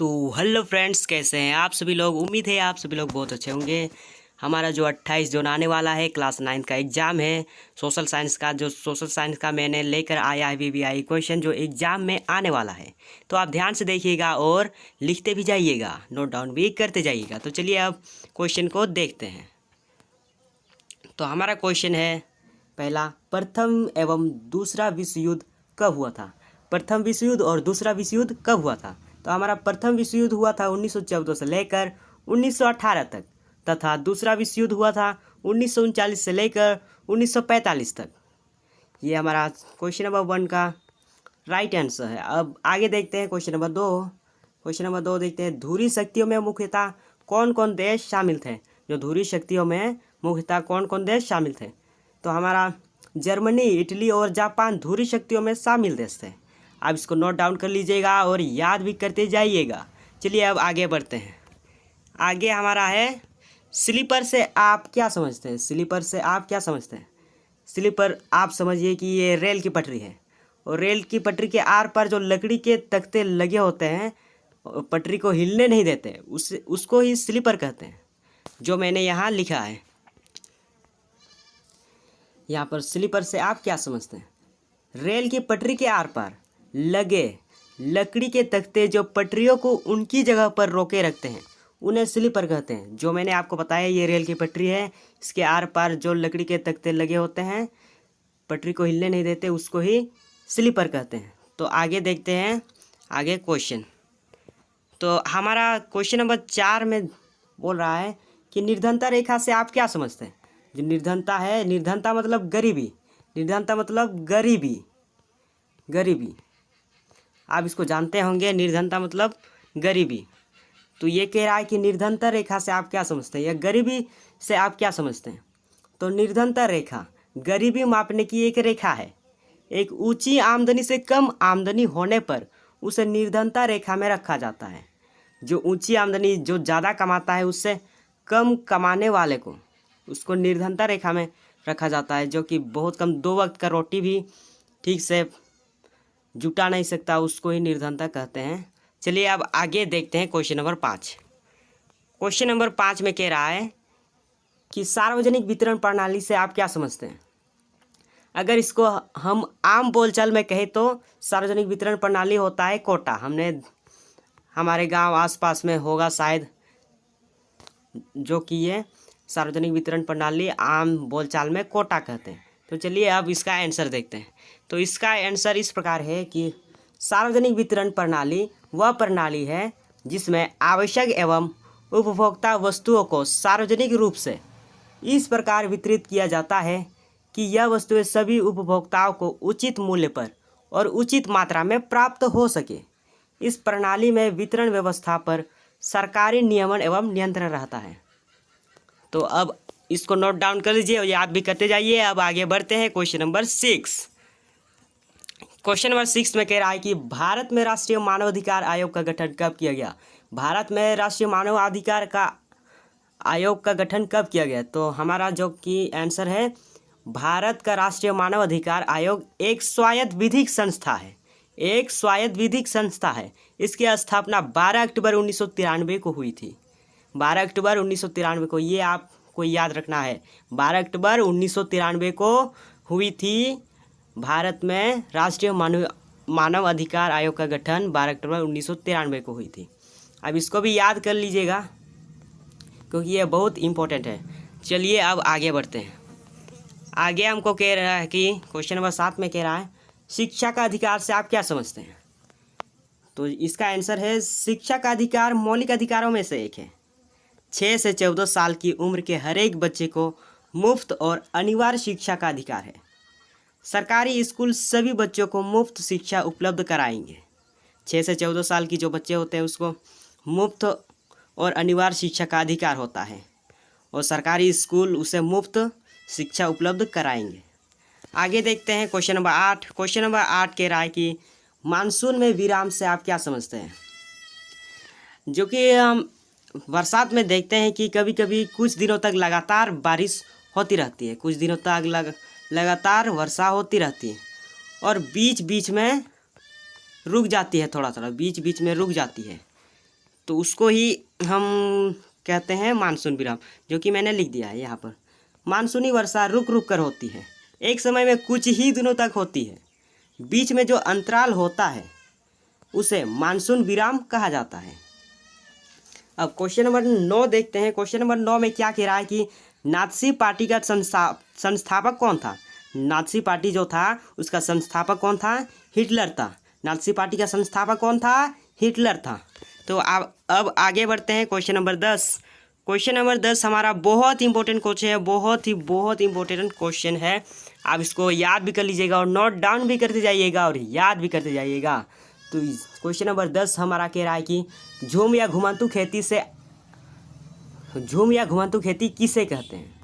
तो hello friends, कैसे हैं आप सभी लोग। उम्मीद है आप सभी लोग बहुत अच्छे होंगे। हमारा जो 28 जून आने वाला है क्लास 9 का एग्ज़ाम है सोशल साइंस का मैंने लेकर आया है वीवीआई क्वेश्चन जो एग्ज़ाम में आने वाला है। तो आप ध्यान से देखिएगा और लिखते भी जाइएगा, नोट डाउन भी करते जाइएगा। तो चलिए अब क्वेश्चन को देखते हैं। तो हमारा क्वेश्चन है पहला, प्रथम एवं दूसरा विश्व युद्ध कब हुआ था। प्रथम विश्व युद्ध और दूसरा विश्व युद्ध कब हुआ था। तो हमारा प्रथम विश्व युद्ध हुआ था 1914 से लेकर 1918 तक, तथा दूसरा विश्व युद्ध हुआ था 1939 से लेकर 1945 तक। ये हमारा क्वेश्चन नंबर 1 का राइट आंसर है। अब आगे देखते हैं क्वेश्चन नंबर 2। क्वेश्चन नंबर 2 देखते हैं, धुरी शक्तियों में मुख्यतः कौन कौन देश शामिल थे। जो धुरी शक्तियों में मुख्यतः कौन कौन देश शामिल थे। तो हमारा जर्मनी, इटली और जापान धुरी शक्तियों में शामिल देश थे। आप इसको नोट डाउन कर लीजिएगा और याद भी करते जाइएगा। चलिए अब आगे बढ़ते हैं। आगे हमारा है, स्लीपर से आप क्या समझते हैं। स्लीपर से आप क्या समझते हैं। स्लीपर आप समझिए कि ये रेल की पटरी है, और रेल की पटरी के आर पार जो लकड़ी के तख्ते लगे होते हैं पटरी को हिलने नहीं देते, उसको ही स्लीपर कहते हैं, जो मैंने यहाँ लिखा है। यहाँ पर स्लीपर से आप क्या समझते हैं। रेल की पटरी के आर पार लगे लकड़ी के तख्ते जो पटरियों को उनकी जगह पर रोके रखते हैं उन्हें स्लीपर कहते हैं। जो मैंने आपको बताया ये रेल की पटरी है, इसके आर पार जो लकड़ी के तख्ते लगे होते हैं पटरी को हिलने नहीं देते, उसको ही स्लीपर कहते हैं। तो आगे देखते हैं आगे क्वेश्चन। तो हमारा क्वेश्चन नंबर 4 में बोल रहा है कि निर्धनता रेखा से आप क्या समझते हैं। जो निर्धनता है, निर्धनता मतलब गरीबी, निर्धनता मतलब गरीबी आप इसको जानते होंगे। निर्धनता मतलब गरीबी। तो ये कह रहा है कि निर्धनता रेखा से आप क्या समझते हैं या गरीबी से आप क्या समझते हैं। तो निर्धनता रेखा गरीबी मापने की एक रेखा है। एक ऊंची आमदनी से कम आमदनी होने पर उसे निर्धनता रेखा में रखा जाता है। जो ऊंची आमदनी जो ज़्यादा कमाता है उससे कम कमाने वाले को उसको निर्धनता रेखा में रखा जाता है। जो कि बहुत कम, 2 वक्त का रोटी भी ठीक से जुटा नहीं सकता, उसको ही निर्धनता कहते हैं। चलिए अब आगे देखते हैं क्वेश्चन नंबर 5। क्वेश्चन नंबर 5 में कह रहा है कि सार्वजनिक वितरण प्रणाली से आप क्या समझते हैं। अगर इसको हम आम बोलचाल में कहें तो सार्वजनिक वितरण प्रणाली होता है कोटा। हमने हमारे गांव आसपास में होगा शायद, जो कि ये सार्वजनिक वितरण प्रणाली आम बोलचाल में कोटा कहते हैं। तो चलिए अब इसका आंसर देखते हैं। तो इसका आंसर इस प्रकार है कि सार्वजनिक वितरण प्रणाली वह प्रणाली है जिसमें आवश्यक एवं उपभोक्ता वस्तुओं को सार्वजनिक रूप से इस प्रकार वितरित किया जाता है कि यह वस्तुएं सभी उपभोक्ताओं को उचित मूल्य पर और उचित मात्रा में प्राप्त हो सके। इस प्रणाली में वितरण व्यवस्था पर सरकारी नियमन एवं नियंत्रण रहता है। तो अब इसको नोट डाउन कर लीजिए और याद भी करते जाइए। अब आगे बढ़ते हैं क्वेश्चन नंबर 6। क्वेश्चन नंबर 6 में कह रहा है कि भारत में राष्ट्रीय मानवाधिकार आयोग का गठन कब किया गया। भारत में राष्ट्रीय मानवाधिकार का आयोग का गठन कब किया गया। तो हमारा जो कि आंसर है, भारत का राष्ट्रीय मानवाधिकार आयोग एक स्वायत्त विधिक संस्था है। एक स्वायत्त विधिक संस्था है। इसकी स्थापना 12 अक्टूबर 1993 को हुई थी। 12 अक्टूबर 1993 को, ये आपको याद रखना है। 12 अक्टूबर 1993 को हुई थी भारत में राष्ट्रीय मानव अधिकार आयोग का गठन 12 अक्टूबर 1993 को हुई थी। अब इसको भी याद कर लीजिएगा क्योंकि ये बहुत इम्पोर्टेंट है। चलिए अब आगे बढ़ते हैं। आगे हमको कह रहा है कि क्वेश्चन नंबर 7 में कह रहा है, शिक्षा का अधिकार से आप क्या समझते हैं। तो इसका आंसर है, शिक्षा का अधिकार मौलिक अधिकारों में से एक है। 6 से 14 साल की उम्र के हर एक बच्चे को मुफ्त और अनिवार्य शिक्षा का अधिकार है। सरकारी स्कूल सभी बच्चों को मुफ्त शिक्षा उपलब्ध कराएंगे। 6 से 14 साल की जो बच्चे होते हैं उसको मुफ्त और अनिवार्य शिक्षा का अधिकार होता है, और सरकारी स्कूल उसे मुफ्त शिक्षा उपलब्ध कराएंगे। आगे देखते हैं क्वेश्चन नंबर 8। क्वेश्चन नंबर 8 कह रहा है कि मानसून में विराम से आप क्या समझते हैं। जो कि हम बरसात में देखते हैं कि कभी कभी कुछ दिनों तक लगातार बारिश होती रहती है, कुछ दिनों तक लगातार वर्षा होती रहती है और बीच बीच में रुक जाती है, थोड़ा थोड़ा बीच बीच में रुक जाती है। तो उसको ही हम कहते हैं मानसून विराम, जो कि मैंने लिख दिया है यहाँ पर। मानसूनी वर्षा रुक रुक कर होती है, एक समय में कुछ ही दिनों तक होती है, बीच में जो अंतराल होता है उसे मानसून विराम कहा जाता है। अब क्वेश्चन नंबर 9 देखते हैं। क्वेश्चन नंबर 9 में क्या कह रहा है कि नात्सी पार्टी का संस्थापक कौन था। नात्सी पार्टी जो था उसका संस्थापक कौन था, हिटलर था। नात्सी पार्टी का संस्थापक कौन था, हिटलर था। तो अब आगे बढ़ते हैं क्वेश्चन नंबर 10। क्वेश्चन नंबर 10 हमारा बहुत इंपॉर्टेंट क्वेश्चन है, बहुत इंपॉर्टेंट क्वेश्चन है। आप इसको याद भी कर लीजिएगा और नोट डाउन भी करते जाइएगा और याद भी करते जाइएगा। तो क्वेश्चन नंबर 10 हमारा कह रहा है कि झूम या घुमंतू खेती किसे कहते हैं।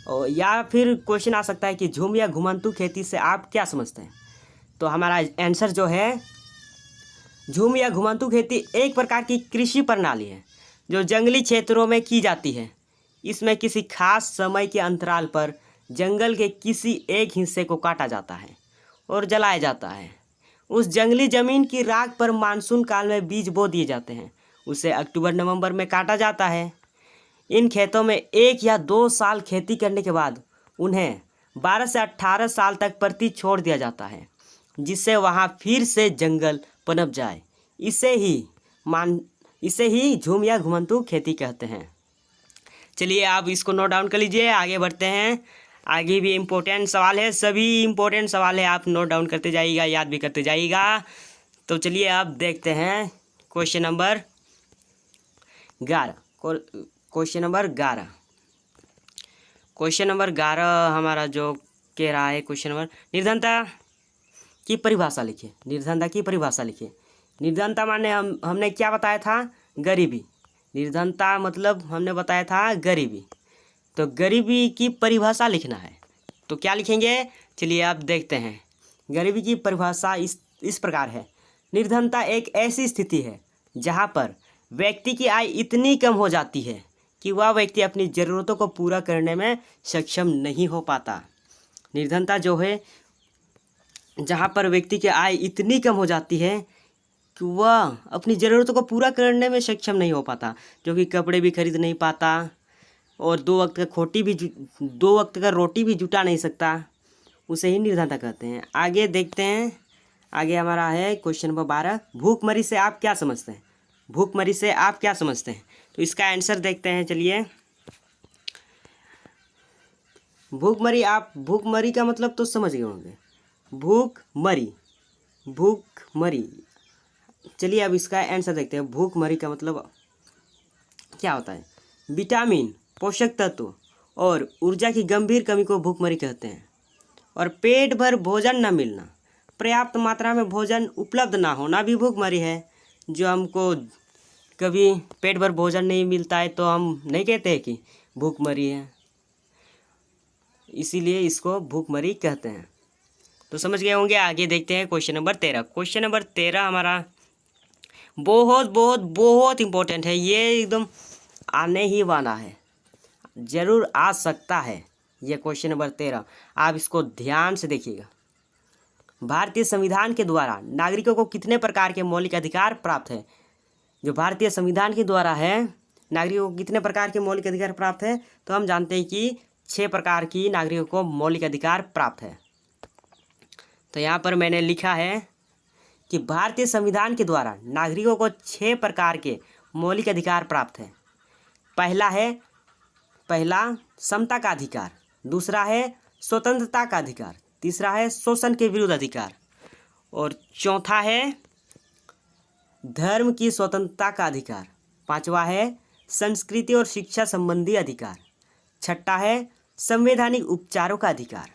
और या फिर क्वेश्चन आ सकता है कि झूम या घुमंतू खेती से आप क्या समझते हैं। तो हमारा आंसर जो है, झूम या घुमंतू खेती एक प्रकार की कृषि प्रणाली है जो जंगली क्षेत्रों में की जाती है। इसमें किसी खास समय के अंतराल पर जंगल के किसी एक हिस्से को काटा जाता है और जलाया जाता है। उस जंगली जमीन की राख पर मानसून काल में बीज बो दिए जाते हैं। उसे अक्टूबर नवंबर में काटा जाता है। इन खेतों में 1 या 2 साल खेती करने के बाद उन्हें 12 से 18 साल तक परती छोड़ दिया जाता है, जिससे वहाँ फिर से जंगल पनप जाए। इसे ही झूम या घुमंतू खेती कहते हैं। चलिए आप इसको नोट डाउन कर लीजिए, आगे बढ़ते हैं। आगे भी इम्पोर्टेंट सवाल है, सभी इम्पोर्टेंट सवाल है, आप नोट डाउन करते जाइएगा, याद भी करते जाइएगा। तो चलिए आप देखते हैं क्वेश्चन नंबर 11। क्वेश्चन नंबर 11 हमारा जो कह रहा है, क्वेश्चन नंबर निर्धनता की परिभाषा लिखिए। निर्धनता माने हमने क्या बताया था, गरीबी। निर्धनता मतलब हमने बताया था गरीबी। तो गरीबी की परिभाषा लिखना है, तो क्या लिखेंगे, चलिए आप देखते हैं। गरीबी की परिभाषा इस प्रकार है। निर्धनता एक ऐसी स्थिति है जहाँ पर व्यक्ति की आय इतनी कम हो जाती है कि वह व्यक्ति अपनी ज़रूरतों को पूरा करने में सक्षम नहीं हो पाता। निर्धनता जो है, जहाँ पर व्यक्ति की आय इतनी कम हो जाती है कि वह अपनी ज़रूरतों को पूरा करने में सक्षम नहीं हो पाता, जो कि कपड़े भी खरीद नहीं पाता और 2 वक्त का रोटी भी जुटा नहीं सकता, उसे ही निर्धनता कहते हैं। आगे देखते हैं, आगे हमारा है क्वेश्चन नंबर 12। भूखमरी से आप क्या समझते हैं। तो इसका आंसर देखते हैं। चलिए, भूखमरी का मतलब तो समझ गए होंगे, भूखमरी। चलिए अब इसका आंसर देखते हैं। भूखमरी का मतलब क्या होता है। विटामिन, पोषक तत्व और ऊर्जा की गंभीर कमी को भूखमरी कहते हैं। और पेट भर भोजन न मिलना, पर्याप्त मात्रा में भोजन उपलब्ध ना होना भी भूखमरी है। जो हमको कभी पेट भर भोजन नहीं मिलता है तो हम नहीं कहते हैं कि भूखमरी है, इसीलिए इसको भूखमरी कहते हैं। तो समझ गए होंगे। आगे देखते हैं क्वेश्चन नंबर 13। क्वेश्चन नंबर 13 हमारा बहुत इम्पोर्टेंट है, ये एकदम आने ही वाला है, ज़रूर आ सकता है ये क्वेश्चन नंबर 13। आप इसको ध्यान से देखिएगा। भारतीय संविधान के द्वारा नागरिकों को कितने प्रकार के मौलिक अधिकार प्राप्त है। जो भारतीय संविधान के द्वारा है, नागरिकों को कितने प्रकार के मौलिक अधिकार प्राप्त है, तो हम जानते हैं कि 6 प्रकार की नागरिकों को मौलिक अधिकार प्राप्त है। तो यहाँ पर मैंने लिखा है कि भारतीय संविधान के द्वारा नागरिकों को 6 प्रकार के मौलिक अधिकार प्राप्त है। पहला समता का अधिकार, दूसरा है स्वतंत्रता का अधिकार, तीसरा है शोषण के विरुद्ध अधिकार और चौथा है धर्म की स्वतंत्रता का अधिकार, पांचवा है संस्कृति और शिक्षा संबंधी अधिकार, छठा है संवैधानिक उपचारों का अधिकार।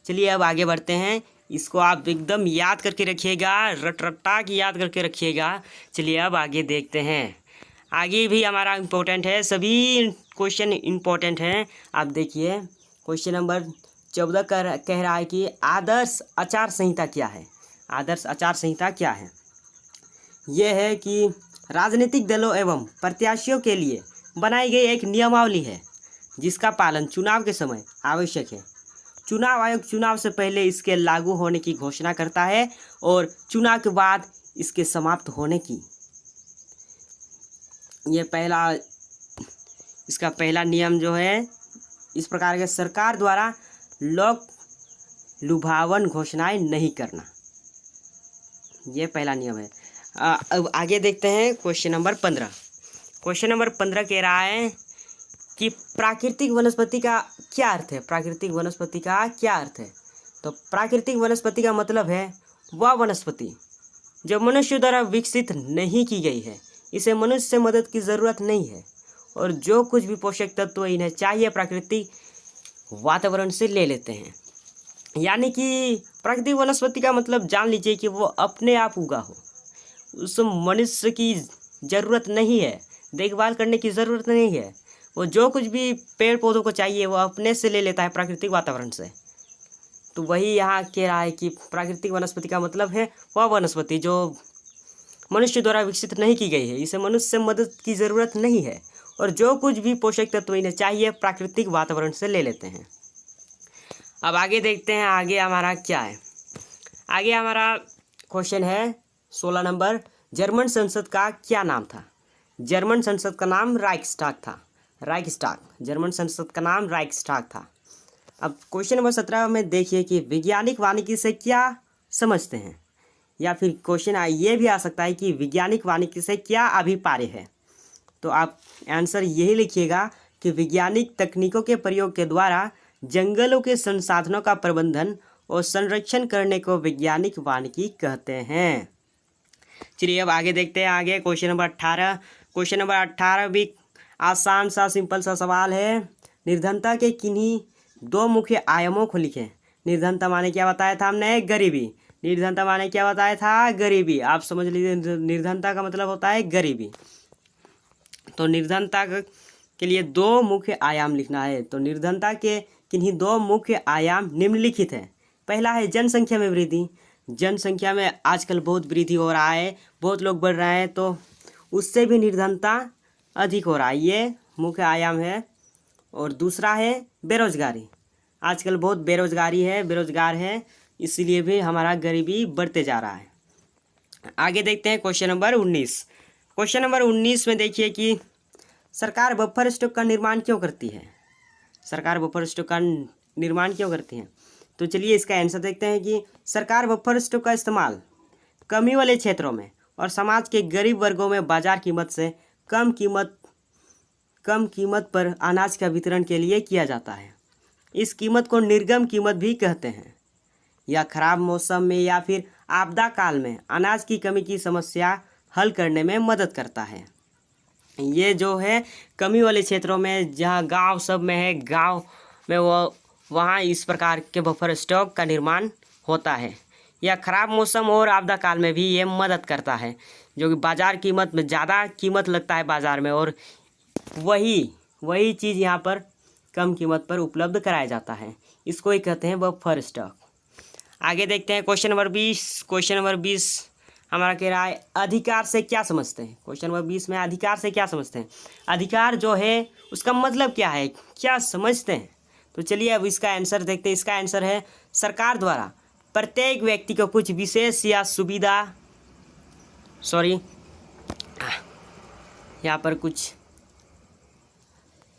चलिए अब आगे बढ़ते हैं। इसको आप एकदम याद करके रखिएगा, रट्टा की याद करके रखिएगा। चलिए अब आगे देखते हैं। आगे भी हमारा इम्पोर्टेंट है, सभी क्वेश्चन इम्पोर्टेंट हैं। आप देखिए क्वेश्चन नंबर 14 कह रहा है कि आदर्श आचार संहिता क्या है। आदर्श आचार संहिता क्या है। यह है कि राजनीतिक दलों एवं प्रत्याशियों के लिए बनाई गई एक नियमावली है जिसका पालन चुनाव के समय आवश्यक है। चुनाव आयोग चुनाव से पहले इसके लागू होने की घोषणा करता है और चुनाव के बाद इसके समाप्त होने की। ये पहला, इसका पहला नियम जो है, इस प्रकार के सरकार द्वारा लोक लुभावन घोषणाएं नहीं करना, ये पहला नियम है। अब आगे देखते हैं क्वेश्चन नंबर 15। क्वेश्चन नंबर 15 कह रहा है कि प्राकृतिक वनस्पति का क्या अर्थ है। प्राकृतिक वनस्पति का क्या अर्थ है? तो प्राकृतिक वनस्पति का मतलब है वह वनस्पति जो मनुष्य द्वारा विकसित नहीं की गई है, इसे मनुष्य से मदद की ज़रूरत नहीं है, और जो कुछ भी पोषक तत्व इन्हें चाहिए प्राकृतिक वातावरण से ले लेते हैं। यानी कि प्राकृतिक वनस्पति का मतलब जान लीजिए कि वो अपने आप उगा हो, उस मनुष्य की ज़रूरत नहीं है, देखभाल करने की ज़रूरत नहीं है। वो जो कुछ भी पेड़ पौधों को चाहिए वो अपने से ले लेता है प्राकृतिक वातावरण से। तो वही यहाँ कह रहा है कि प्राकृतिक वनस्पति का मतलब है वह वनस्पति जो मनुष्य द्वारा विकसित नहीं की गई है, इसे मनुष्य से मदद की ज़रूरत नहीं है, और जो कुछ भी पोषक तत्व इन्हें चाहिए प्राकृतिक वातावरण से ले लेते हैं। अब आगे देखते हैं आगे हमारा क्या है। आगे हमारा क्वेश्चन है 16 नंबर, जर्मन संसद का क्या नाम था? जर्मन संसद का नाम राइक्सटाग था। राइक्सटाग, जर्मन संसद का नाम राइक्सटाग था। अब क्वेश्चन नंबर 17 में देखिए कि वैज्ञानिक वानिकी से क्या समझते हैं, या फिर क्वेश्चन ये भी आ सकता है कि वैज्ञानिक वानिकी से क्या अभिप्राय है। तो आप आंसर यही लिखिएगा कि वैज्ञानिक तकनीकों के प्रयोग के द्वारा जंगलों के संसाधनों का प्रबंधन और संरक्षण करने को वैज्ञानिक वानिकी कहते हैं। चलिए अब आगे देखते हैं। आगे क्वेश्चन नंबर 18। क्वेश्चन नंबर 18 भी आसान सा सिंपल सा सवाल है। निर्धनता के किन्हीं दो मुख्य आयामों को लिखें। निर्धनता माने क्या बताया था हमने? गरीबी। निर्धनता माने क्या बताया था? गरीबी। आप समझ लीजिए निर्धनता का मतलब होता है गरीबी। तो निर्धनता के लिए दो मुख्य आयाम लिखना है। तो निर्धनता के किन्हीं दो मुख्य आयाम निम्नलिखित हैं। पहला है जनसंख्या में वृद्धि। जनसंख्या में आजकल बहुत वृद्धि हो रहा है, बहुत लोग बढ़ रहे हैं, तो उससे भी निर्धनता अधिक हो रहा है, ये मुख्य आयाम है। और दूसरा है बेरोजगारी। आजकल बहुत बेरोजगारी है, बेरोजगार है, इसीलिए भी हमारा गरीबी बढ़ते जा रहा है। आगे देखते हैं क्वेश्चन नंबर 19। क्वेश्चन नंबर 19 में देखिए कि सरकार बफर स्टॉक का निर्माण क्यों करती है? सरकार बफर स्टॉक का निर्माण क्यों करती है? तो चलिए इसका आंसर देखते हैं कि सरकार बफर स्टॉक का इस्तेमाल कमी वाले क्षेत्रों में और समाज के गरीब वर्गों में बाजार कीमत से कम कीमत पर अनाज का वितरण के लिए किया जाता है। इस कीमत को निर्गम कीमत भी कहते हैं। यह खराब मौसम में या फिर आपदा काल में अनाज की कमी की समस्या हल करने में मदद करता है। ये जो है कमी वाले क्षेत्रों में, जहाँ गांव सब में है, गांव में वहाँ इस प्रकार के बफर स्टॉक का निर्माण होता है। यह खराब मौसम और आपदा काल में भी ये मदद करता है, जो कि बाज़ार कीमत में ज़्यादा कीमत लगता है बाज़ार में, और वही चीज़ यहाँ पर कम कीमत पर उपलब्ध कराया जाता है। इसको ही कहते हैं बफर स्टॉक। आगे देखते हैं क्वेश्चन नंबर 20। क्वेश्चन नंबर 20 हमारा कह रहा है अधिकार से क्या समझते हैं? क्वेश्चन नंबर 20 में अधिकार से क्या समझते हैं? अधिकार जो है उसका मतलब क्या है, क्या समझते हैं? तो चलिए अब इसका आंसर देखते हैं। इसका आंसर है सरकार द्वारा प्रत्येक व्यक्ति को कुछ विशेष या सुविधा,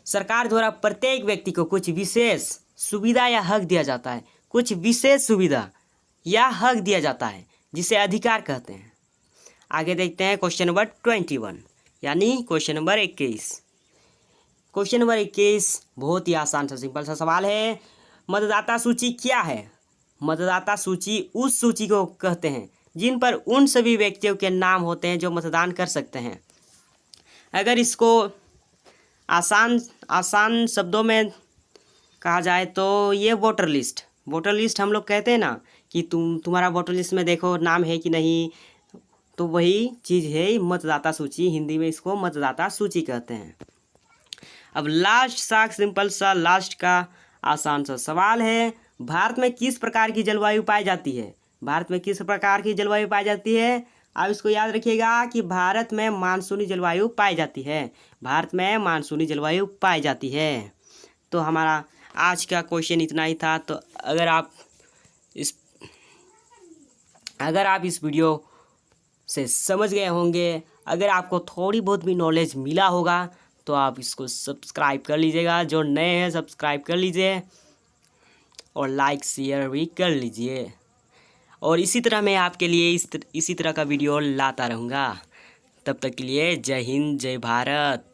सरकार द्वारा प्रत्येक व्यक्ति को कुछ विशेष सुविधा या हक दिया जाता है। कुछ विशेष सुविधा या हक दिया जाता है जिसे अधिकार कहते हैं। आगे देखते हैं क्वेश्चन नंबर 21 यानी क्वेश्चन नंबर 21। क्वेश्चन नंबर 21 बहुत ही आसान सा सिंपल सा सवाल है। मतदाता सूची क्या है? मतदाता सूची उस सूची को कहते हैं जिन पर उन सभी व्यक्तियों के नाम होते हैं जो मतदान कर सकते हैं। अगर इसको आसान शब्दों में कहा जाए तो ये वोटर लिस्ट हम लोग कहते हैं ना कि तुम्हारा वोटर लिस्ट में देखो नाम है कि नहीं, तो वही चीज़ है मतदाता सूची। हिंदी में इसको मतदाता सूची कहते हैं। अब लास्ट का आसान सा सवाल है। भारत में किस प्रकार की जलवायु पाई जाती है? भारत में किस प्रकार की जलवायु पाई जाती है? आप इसको याद रखिएगा कि भारत में मानसूनी जलवायु पाई जाती है। भारत में मानसूनी जलवायु पाई जाती है। तो हमारा आज का क्वेश्चन इतना ही था। तो अगर आप इस वीडियो से समझ गए होंगे, अगर आपको थोड़ी बहुत भी नॉलेज मिला होगा तो आप इसको सब्सक्राइब कर लीजिएगा। जो नए हैं सब्सक्राइब कर लीजिए और लाइक शेयर भी कर लीजिए। और इसी तरह मैं आपके लिए इसी तरह का वीडियो लाता रहूँगा। तब तक के लिए जय हिंद जय भारत।